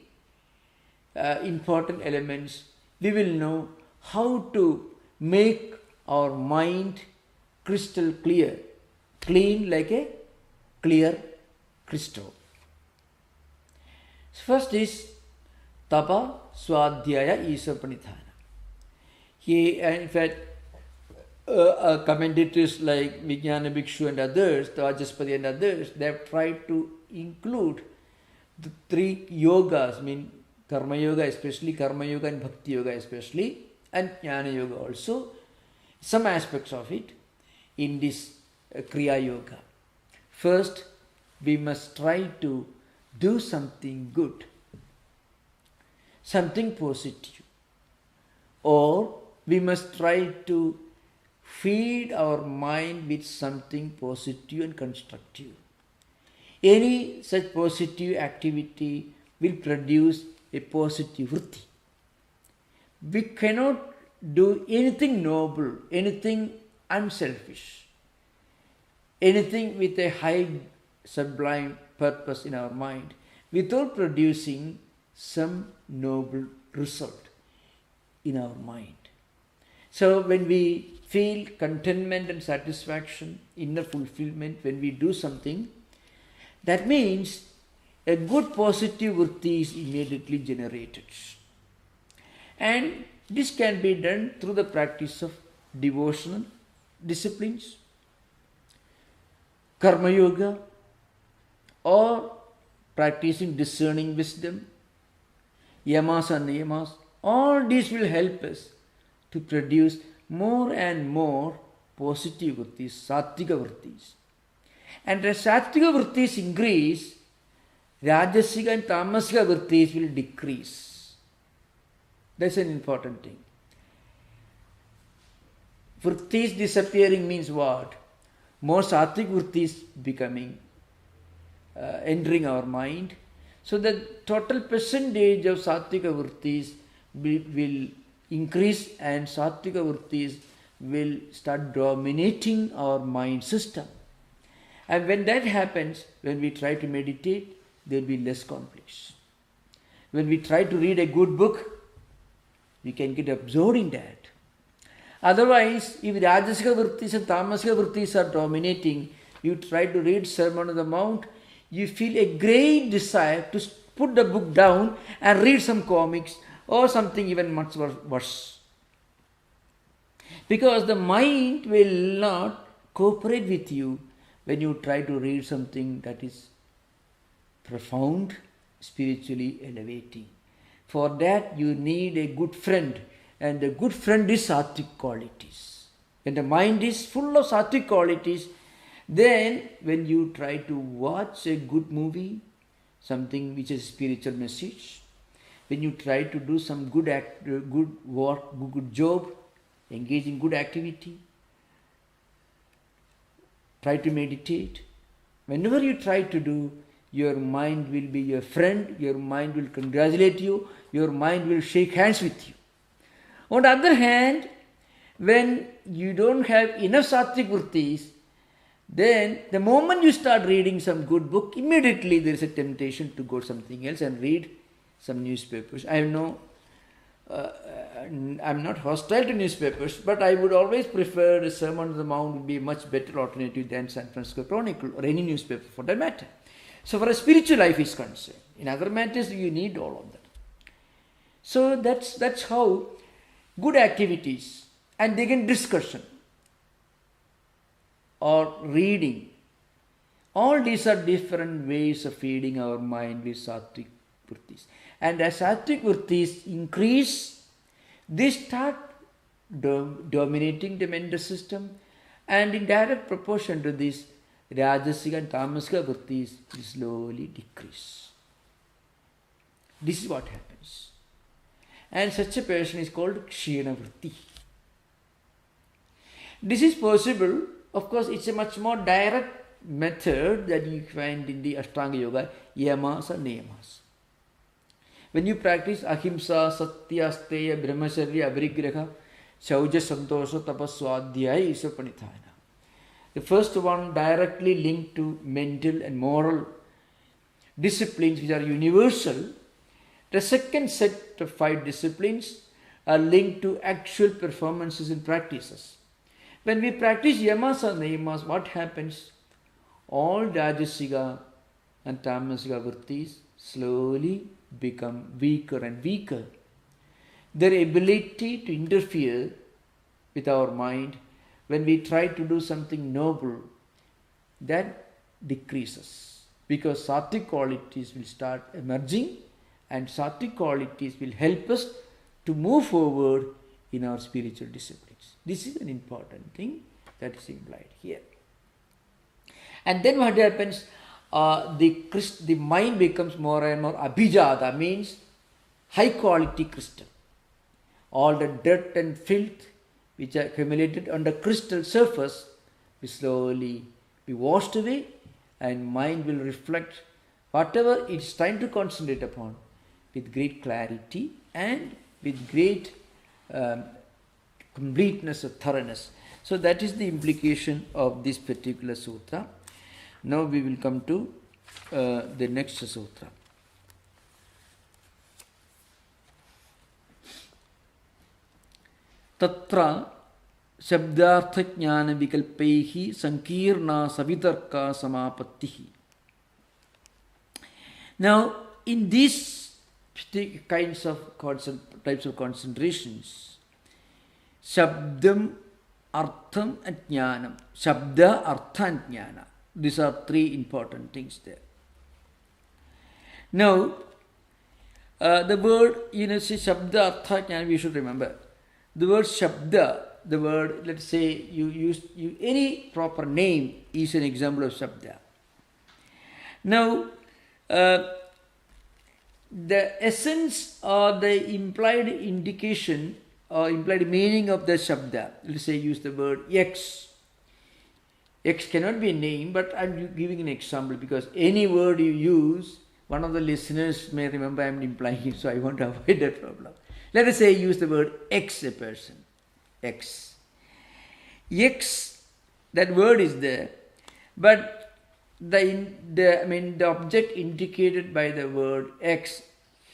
important elements, we will know how to make our mind crystal clear, clean like a clear crystal. First is Tapa Swadhyaya Isha Pranidhana. In fact, commentators like Vijnana Bhikshu and others, Vajaspati and others, they have tried to include the three yogas, Karma Yoga especially, Karma Yoga and Bhakti Yoga especially, and Jnana Yoga also, some aspects of it in this Kriya Yoga. First, we must try to do something good, something positive, or we must try to feed our mind with something positive and constructive. Any such positive activity will produce a positive vritti. We cannot do anything noble, anything unselfish, anything with a high sublime purpose in our mind without producing some noble result. in our mind. So when we feel contentment and satisfaction, inner fulfillment, when we do something, that means a good positive vritti is immediately generated. And this can be done through the practice of devotional disciplines, karma yoga, or practicing discerning wisdom, yamas and niyamas. All these will help us to produce more and more positive vrittis, sattvika vrittis. And as sattvika vrittis increase, rajasiga and tamasika vrittis will decrease. That's an important thing. Vrittis disappearing means what? More sattvic vrittis becoming, entering our mind. So the total percentage of sattvika vrittis will increase, and sattvika vrittis will start dominating our mind system. And when that happens, when we try to meditate, there will be less conflicts. When we try to read a good book, we can get absorbed in that. Otherwise, if rajasiga vrittis and tamasika vrittis are dominating, you try to read Sermon on the Mount, you feel a great desire to put the book down and read some comics or something even much worse. Because the mind will not cooperate with you when you try to read something that is profound, spiritually elevating. For that you need a good friend, and the good friend is sattvic qualities. When the mind is full of sattvic qualities, then when you try to watch a good movie, something which is spiritual message, when you try to do some good work, good job, engage in good activity, try to meditate, whenever you try to do, your mind will be your friend, your mind will congratulate you, your mind will shake hands with you. On the other hand, when you don't have enough sattvic vrittis, then the moment you start reading some good book, immediately there is a temptation to go something else and read some newspapers. I'm not hostile to newspapers, but I would always prefer the Sermon on the Mount would be a much better alternative than San Francisco Chronicle or any newspaper for that matter. So for a spiritual life is concerned. In other matters, you need all of that. So that's how good activities and again discussion or reading, all these are different ways of feeding our mind with sattvic vrittis. And as sattvic vrittis increase, they start dominating the mental system, and in direct proportion to this, rajasiga and tamasika vrittis will slowly decrease. This is what happens. And such a person is called kshina vritti. This is possible, of course, it's a much more direct method that you find in the Ashtanga Yoga, yamas and niyamas. When you practice ahimsa, satya, steya, brahmacharya, abhirigraha, shauja, santosha, tapaswadhyaya, isapanithana. The first one directly linked to mental and moral disciplines which are universal. The second set of 5 disciplines are linked to actual performances and practices. When we practice yamas and niyamas, what happens? All rajasiga and tamasika vrittis slowly become weaker and weaker. Their ability to interfere with our mind when we try to do something noble, that decreases, because sattvic qualities will start emerging, and sattvic qualities will help us to move forward in our spiritual disciplines. This is an important thing that is implied here. And then what happens? The mind becomes more and more abhijada, means high quality crystal. All the dirt and filth which are accumulated on the crystal surface will slowly be washed away, and mind will reflect whatever it's trying to concentrate upon with great clarity and with great completeness or thoroughness. So that is the implication of this particular sutra. Now we will come to the next sutra. Tatra Shabdartha Jnana Vikalpaihi Sankirna Savitarka Samapattihi. Now, in these types of concentrations, Shabdam, Artham and Jnanam. Shabda, Artha and Jnana. These are three important things there. Now, the word, say Shabda, Artha, Jnana, we should remember. The word Shabda, the word, let's say any proper name is an example of Shabda. Now, the essence or the implied indication or implied meaning of the Shabda, let's say use the word X. X cannot be a name, but I'm giving an example because any word you use, one of the listeners may remember I'm implying it, so I want to avoid that problem. Let us say use the word X, a person. X. X, that word is there, but the object indicated by the word X,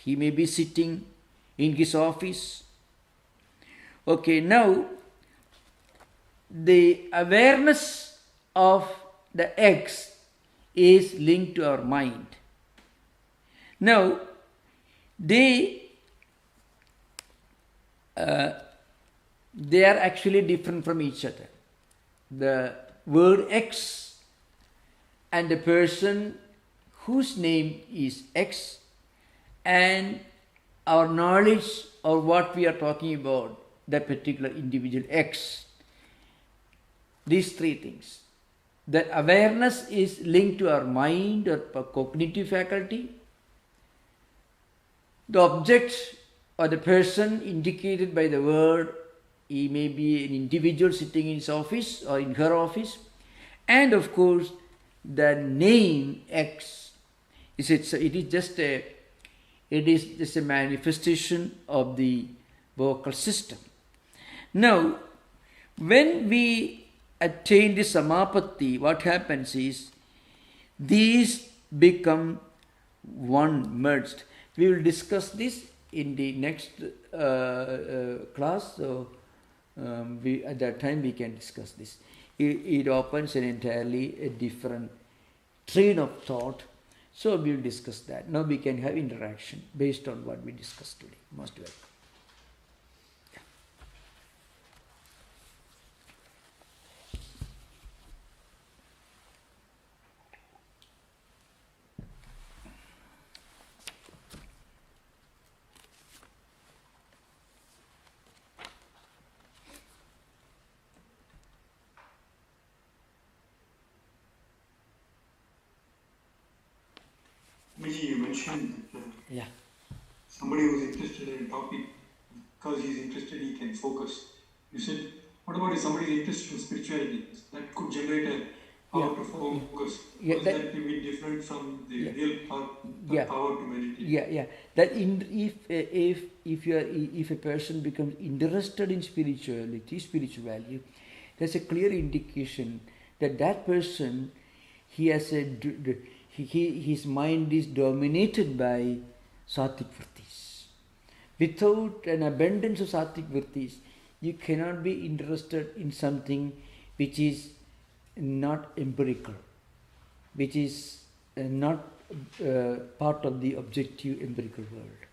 he may be sitting in his office. Okay, now the awareness of the X is linked to our mind. Now, they are actually different from each other. The word X and the person whose name is X and our knowledge or what we are talking about, that particular individual X. These three things. That awareness is linked to our mind or cognitive faculty. The object or the person indicated by the word, he may be an individual sitting in his office or in her office. And of course, the name X, it is just a manifestation of the vocal system. Now, when we attain the samapatti, what happens is these become one, merged. We will discuss this in the next class. So at that time we can discuss this. It opens an entirely a different train of thought. So we will discuss that. Now we can have interaction based on what we discussed today. Most welcome. You mentioned that somebody who's interested in a topic, because he's interested, he can focus. You said, what about if somebody is interested in spirituality? That could generate a power to focus. That will be different from the real power to meditate. That if a person becomes interested in spirituality, spiritual value, there's a clear indication that that person, he has his mind is dominated by sattvic vrittis. Without an abundance of sattvic vrittis, you cannot be interested in something which is not empirical, which is not part of the objective empirical world.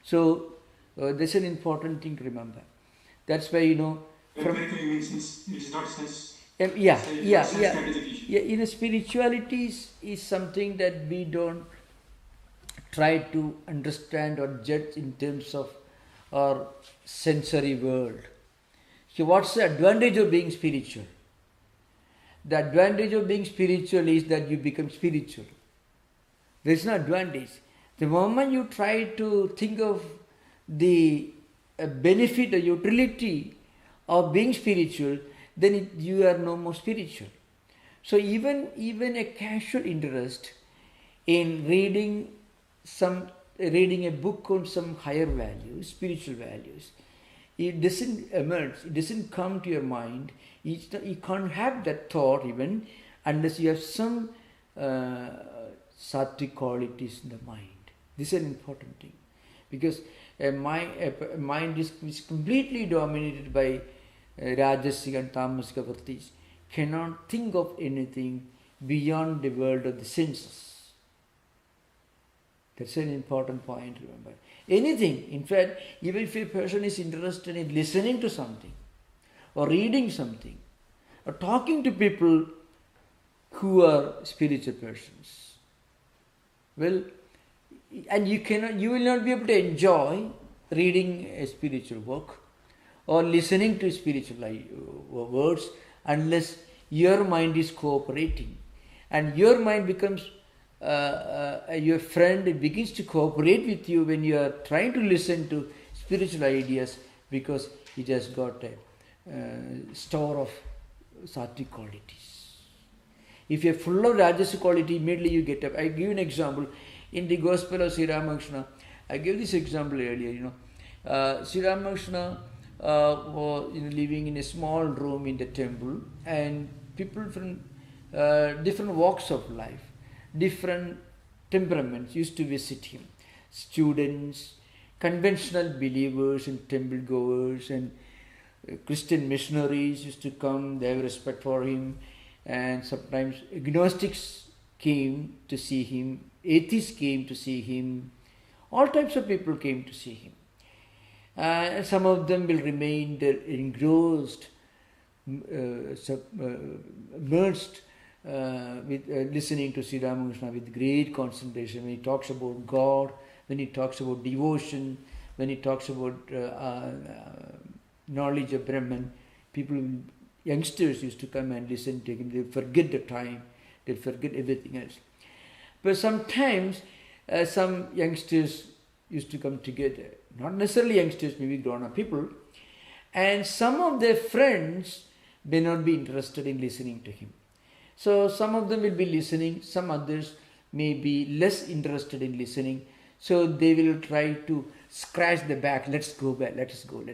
So that's an important thing to remember. That's why, empirical means it is not sense. Spirituality is something that we don't try to understand or judge in terms of our sensory world. So what's the advantage of being spiritual? The advantage of being spiritual is that you become spiritual. There is no advantage. The moment you try to think of the benefit or utility of being spiritual, then you are no more spiritual. So even a casual interest in reading a book on some higher values, spiritual values, it doesn't emerge, it doesn't come to your mind. You can't have that thought even unless you have some sattvic qualities in the mind. This is an important thing, because a mind is completely dominated by Rajasic and Tamasic vrittis, cannot think of anything beyond the world of the senses. That's an important point, remember. Anything, in fact, even if a person is interested in listening to something, or reading something, or talking to people who are spiritual persons, well, and you will not be able to enjoy reading a spiritual work or listening to spiritual words unless your mind is cooperating, and your mind becomes your friend. It begins to cooperate with you when you are trying to listen to spiritual ideas, because it has got a store of sattvic qualities. If you are full of rajasic quality, immediately you get up. I give an example. In the Gospel of Sri Ramakrishna, I gave this example earlier, Sri Ramakrishna was living in a small room in the temple, and people from different walks of life, different temperaments used to visit him. Students, conventional believers and temple goers, and Christian missionaries used to come. They have respect for him, and sometimes agnostics came to see him, atheists came to see him, all types of people came to see him. And some of them will remain engrossed, immersed with listening to Sri Ramakrishna with great concentration. When he talks about God, when he talks about devotion, when he talks about knowledge of Brahman, youngsters used to come and listen to him. They forget the time, they forget everything else. But sometimes some youngsters used to come together, not necessarily youngsters, maybe grown-up people, and some of their friends may not be interested in listening to him. So some of them will be listening, some others may be less interested in listening, so they will try to scratch the back, let's go back, let us go.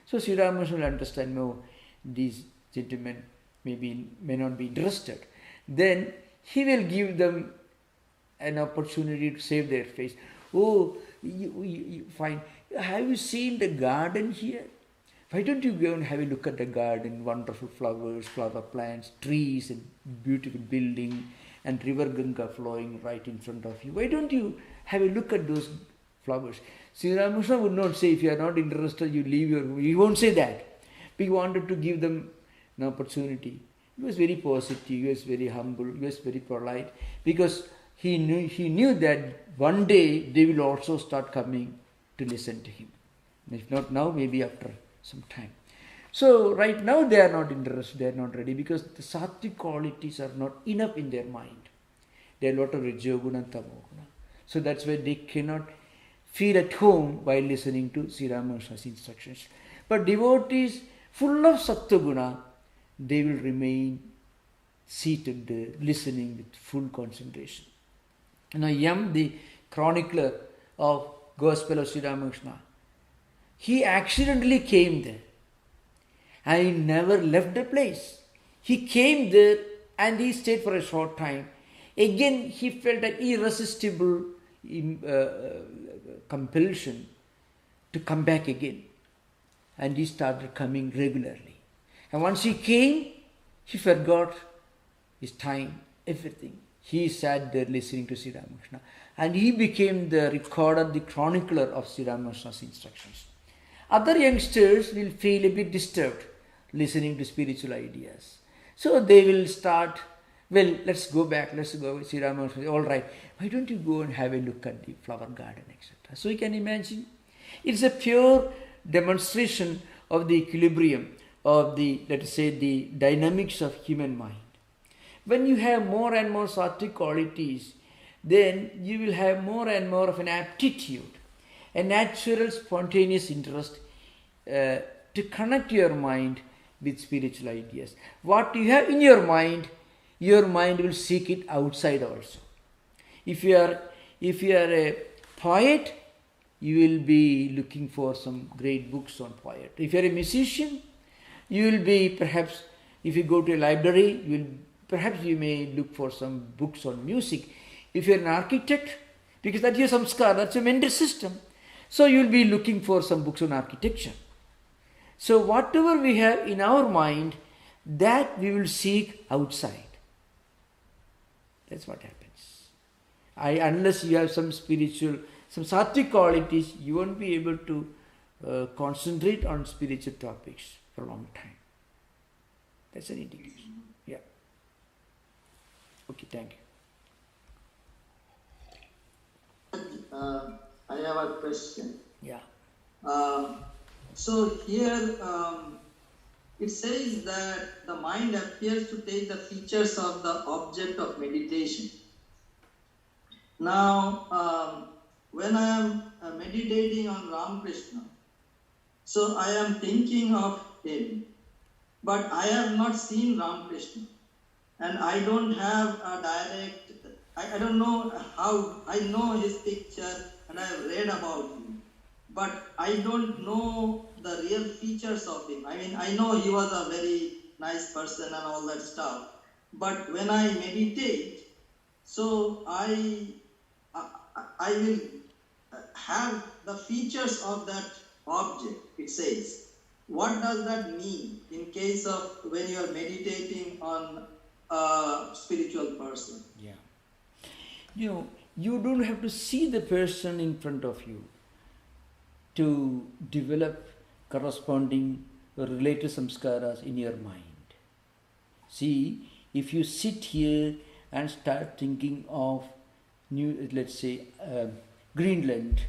So Sri Ramakrishna will understand, no, these gentlemen may not be interested. Then he will give them an opportunity to save their face. Oh, you fine. Have you seen the garden here? Why don't you go and have a look at the garden? Wonderful flowers, flower plants, trees, and beautiful building, and river Ganga flowing right in front of you. Why don't you have a look at those flowers? Sri Ramakrishna would not say, if you are not interested, you leave your room. He won't say that. But he wanted to give them an opportunity. He was very positive, he was very humble, he was very polite, because he knew that one day they will also start coming to listen to him. If not now, maybe after some time. So right now they are not interested, they are not ready, because the sattvic qualities are not enough in their mind. There are a lot of rajoguna and tamoguna. So that's why they cannot feel at home while listening to Sri Ramakrishna's instructions. But devotees full of sattva-guna, they will remain seated there, listening with full concentration. Now Yam, the chronicler of Gospel of Sri Ramakrishna, he accidentally came there and he never left the place. He came there and he stayed for a short time. Again he felt an irresistible compulsion to come back again, and he started coming regularly. And once he came, he forgot his time, everything. He sat there listening to Sri Ramakrishna, and he became the recorder, the chronicler of Sri Ramakrishna's instructions. Other youngsters will feel a bit disturbed listening to spiritual ideas. So they will start, well, let's go back, let's go. Sri Ramakrishna, all right, why don't you go and have a look at the flower garden, etc. So you can imagine, it's a pure demonstration of the equilibrium of the, let us say, the dynamics of human mind. When you have more and more sattvic qualities, then you will have more and more of an aptitude, a natural spontaneous interest to connect your mind with spiritual ideas. What you have in your mind will seek it outside also. If you are a poet, you will be looking for some great books on poet. If you are a musician, you will be, perhaps, if you go to a library, you may look for some books on music. If you are an architect, because that's your samskar, that's your mental system. So you will be looking for some books on architecture. So whatever we have in our mind, that we will seek outside. That's what happens. Unless you have some spiritual, some sattvic qualities, you won't be able to concentrate on spiritual topics for a long time. That's an indication. Yeah. Okay, thank you. I have a question. Yeah. So here it says that the mind appears to take the features of the object of meditation. Now, when I am meditating on Ramakrishna, so I am thinking of him, but I have not seen Ramakrishna, and I don't have a direct, I don't know how, I know his picture and I have read about him, but I don't know the real features of him. I mean, I know he was a very nice person and all that stuff, but when I meditate, so I will have the features of that object, it says. What does that mean in case of when you are meditating on a spiritual person? Yeah. You don't have to see the person in front of you to develop corresponding or related samskaras in your mind. See, if you sit here and start thinking of new, let's say, Greenland,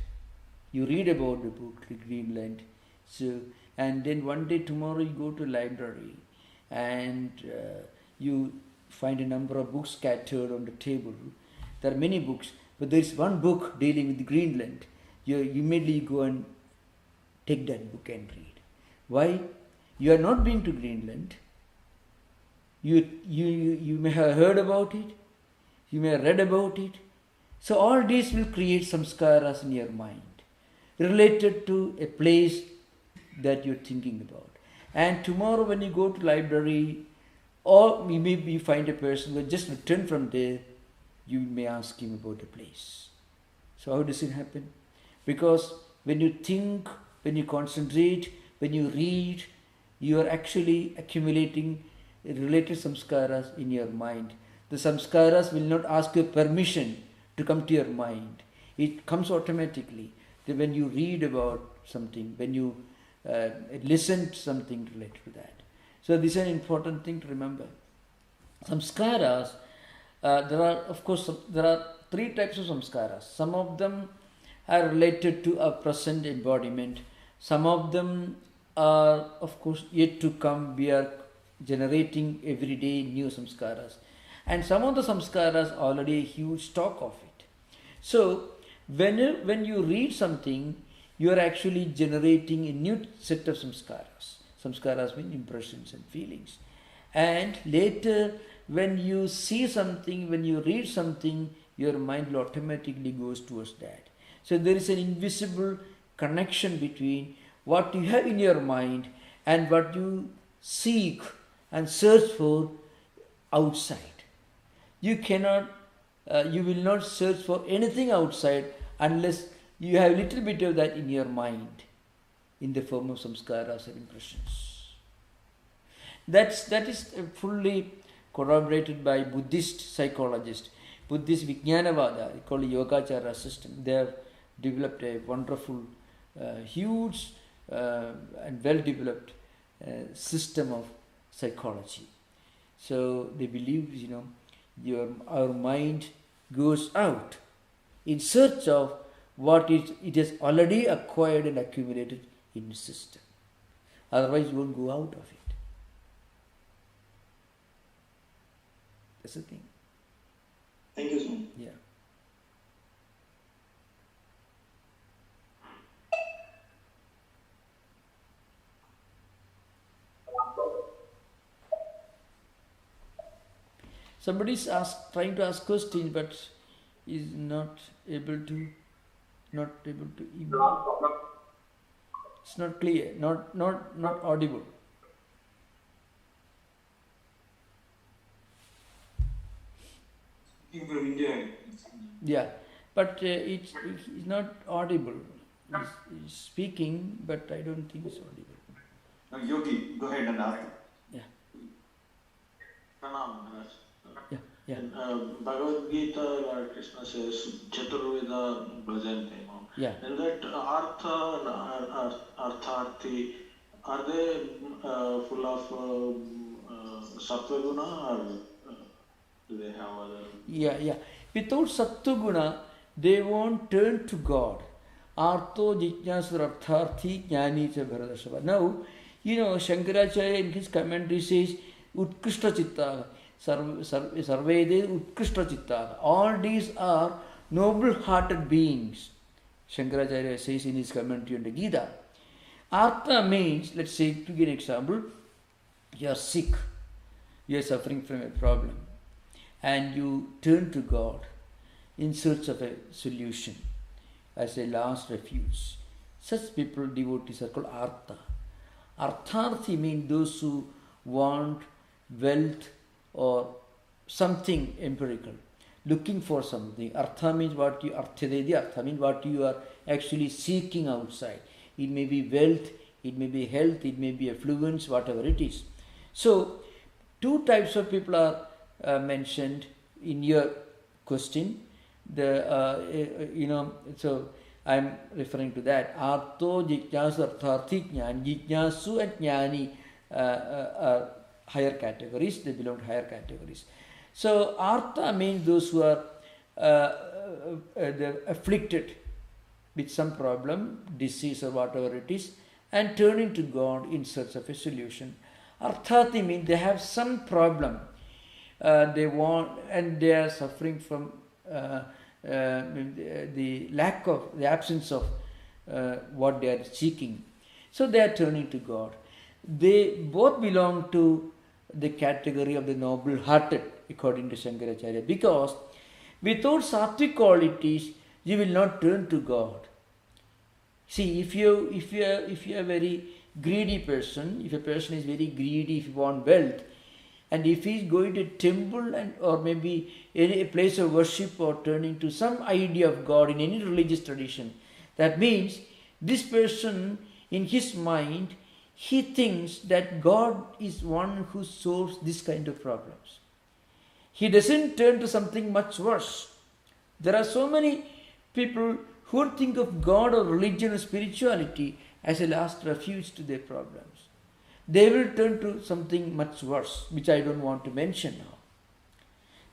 you read about the book Greenland, so, and then one day tomorrow you go to library and you find a number of books scattered on the table. There are many books, but there is one book dealing with Greenland. You immediately go and take that book and read. Why? You are not been to Greenland. You may have heard about it. You may have read about it. So all these will create samskaras in your mind related to a place that you're thinking about. And tomorrow when you go to library, or maybe you find a person who just returned from there, you may ask him about the place. So how does it happen? Because when you think, when you concentrate, when you read, you are actually accumulating related samskaras in your mind. The samskaras will not ask you permission to come to your mind. It comes automatically. When you read about something, when you listen to something related to that. So this is an important thing to remember. Samskaras, there are three types of samskaras. Some of them are related to a present embodiment. Some of them are, of course, yet to come. We are generating every day new samskaras. And some of the samskaras already a huge stock of it. So when you read something, you are actually generating a new set of samskaras. Samskaras mean impressions and feelings. And later, when you see something, when you read something, your mind will automatically goes towards that. So there is an invisible connection between what you have in your mind and what you seek and search for outside. You will not search for anything outside unless you have a little bit of that in your mind in the form of samskaras or impressions. That is fully corroborated by Buddhist psychologists. Buddhist Vijnanavada, called Yogacara system. They have developed a wonderful, huge and well-developed system of psychology. So they believe, our mind goes out in search of what it has already acquired and accumulated in the system. Otherwise, you won't go out of it. That's the thing. Thank you, Swami. Yeah. Somebody is trying to ask questions, but is not able to email. It's not clear, not audible. Speaking from India. Yeah, but it's not audible. is speaking, but I don't think it's audible. Yogi, go ahead and ask. Yeah. Pranam, Maharaj. Yeah. In Bhagavad Gita, Lord Krishna says, Chaturveda bhajante. Yeah. And that Artha and Artharthi, are they full of Sattva Guna, or do they have other? Yeah. Without Sattva Guna, they won't turn to God. Artho Jijnasur Artharthi Jnani cha Bharadashava. Now, Shankaracharya in his commentary says, Utkrishta Chitta, Sarvede Utkrishta Chitta. All these are noble-hearted beings. Shankaracharya says in his commentary on the Gita. Artha means, let's say, to give an example, you are sick, you are suffering from a problem, and you turn to God in search of a solution as a last refuge. Such people, devotees, are called Artha. Artharthi means those who want wealth or something empirical, looking for something. Artha means what you Artha means what you are actually seeking outside. It may be wealth, it may be health, it may be affluence, whatever it is. So, two types of people are mentioned in your question. So I am referring to that. Artho, Jijnasu, Artharthi, Jnani. Jijnasu and Jnani are higher categories. They belong to higher categories. So Artha means those who are afflicted with some problem, disease or whatever it is, and turning to God in search of a solution. Artharthi means they have some problem. They want, and they are suffering from the absence of what they are seeking. So they are turning to God. They both belong to the category of the noble-hearted, according to Shankaracharya, because without sattvic qualities, you will not turn to God. See, if you are a very greedy person, if a person is very greedy, if you want wealth, and if he is going to a temple or maybe a place of worship or turning to some idea of God in any religious tradition, that means this person in his mind, he thinks that God is one who solves this kind of problems. He doesn't turn to something much worse. There are so many people who think of God or religion or spirituality as a last refuge to their problems. They will turn to something much worse, which I don't want to mention now.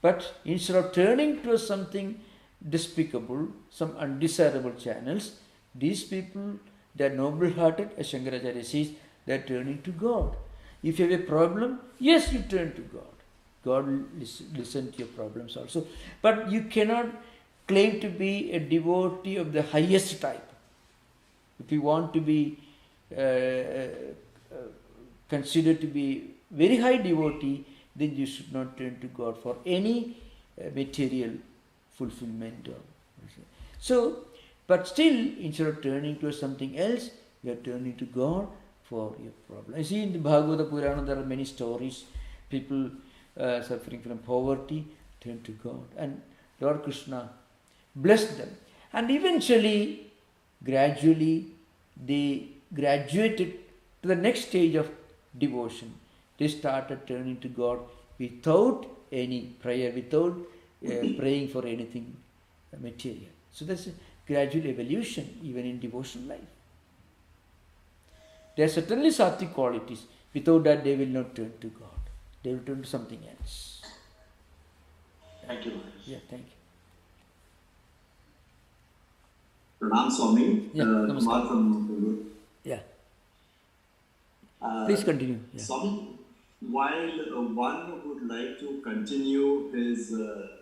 But instead of turning to something despicable, some undesirable channels, these people, they are noble-hearted, as Shankaracharya says, they are turning to God. If you have a problem, yes, you turn to God. God will listen to your problems also. But you cannot claim to be a devotee of the highest type. If you want to be considered to be very high devotee, then you should not turn to God for any material fulfillment. So, but still, instead of turning to something else, you are turning to God for your problem. I see in the Bhagavata Purana there are many stories. People suffering from poverty turn to God, and Lord Krishna blessed them. And eventually, gradually, they graduated to the next stage of devotion. They started turning to God without any prayer, without praying for anything material. So that's a gradual evolution even in devotional life. There are certainly sattvic qualities. Without that, they will not turn to God. They will turn to something else. Thank you, Maharaj. Yeah, thank you. Pranam Swami. Yeah, namaskar. Kumar from Yeah. Please continue. Yeah. Swami, while one would like to continue his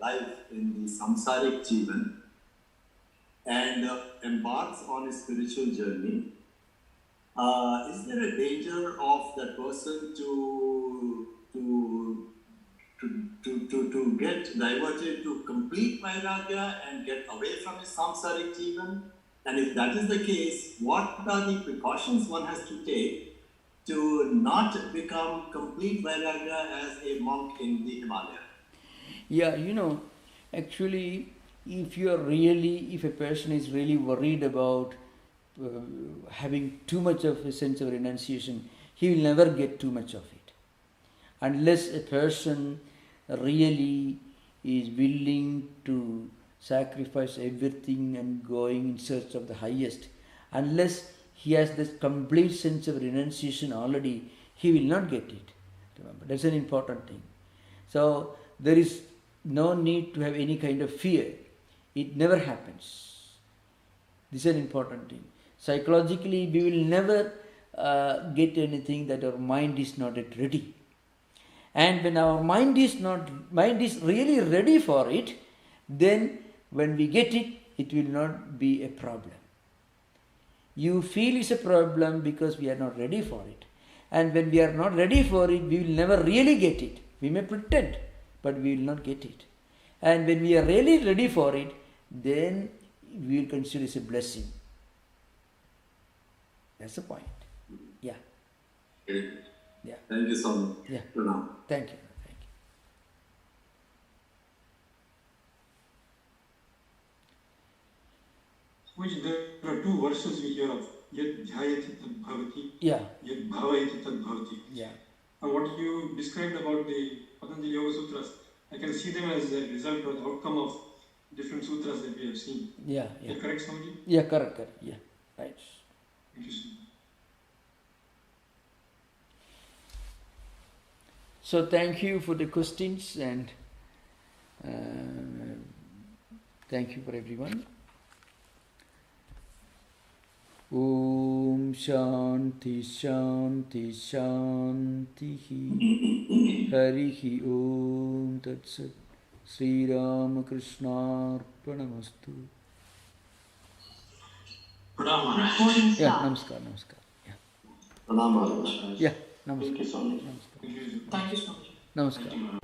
life in the samsaric jivan and embarks on a spiritual journey, is there a danger of that person to get diverted to complete vairagya and get away from his samsaric jivan? And if that is the case, what are the precautions one has to take to not become complete vairagya as a monk in the Himalaya? Yeah, actually, if a person is really worried about having too much of a sense of renunciation, he will never get too much of it. Unless a person really is willing to sacrifice everything and going in search of the highest, unless he has this complete sense of renunciation already, he will not get it. Remember, that's an important thing. So there is no need to have any kind of fear. It never happens. This is an important thing. Psychologically, we will never get anything that our mind is not yet ready. And when our mind is really ready for it, then when we get it, it will not be a problem. You feel it's a problem because we are not ready for it. And when we are not ready for it, we will never really get it. We may pretend, but we will not get it. And when we are really ready for it, then we will consider it a blessing. That's the point. Yeah. Yeah. Thank you so much. Yeah. Pranam. Thank you. Which there are two verses we hear of. Yad dhyayati tad bhavati. Yeah. Yad bhavayati tad bhavati. Yeah. And what you described about the Patanjali Yoga Sutras, I can see them as a result or the outcome of different sutras that we have seen. Yeah. Is that correct, Swamiji? Yeah, correct. Yeah. Right. Thank you, sir. So thank you for the questions and thank you for everyone. Om Shanti Shanti Shanti Harihi Om Tat Sat Sri Ramakrishna Arpanamastu. Recording Yeah, stopped. namaskar. Yeah. Pranam Maharaj. Yeah, namaskar. Thank you so much. Namaskar. Thank you, sir. Thank you so much. Namaskar.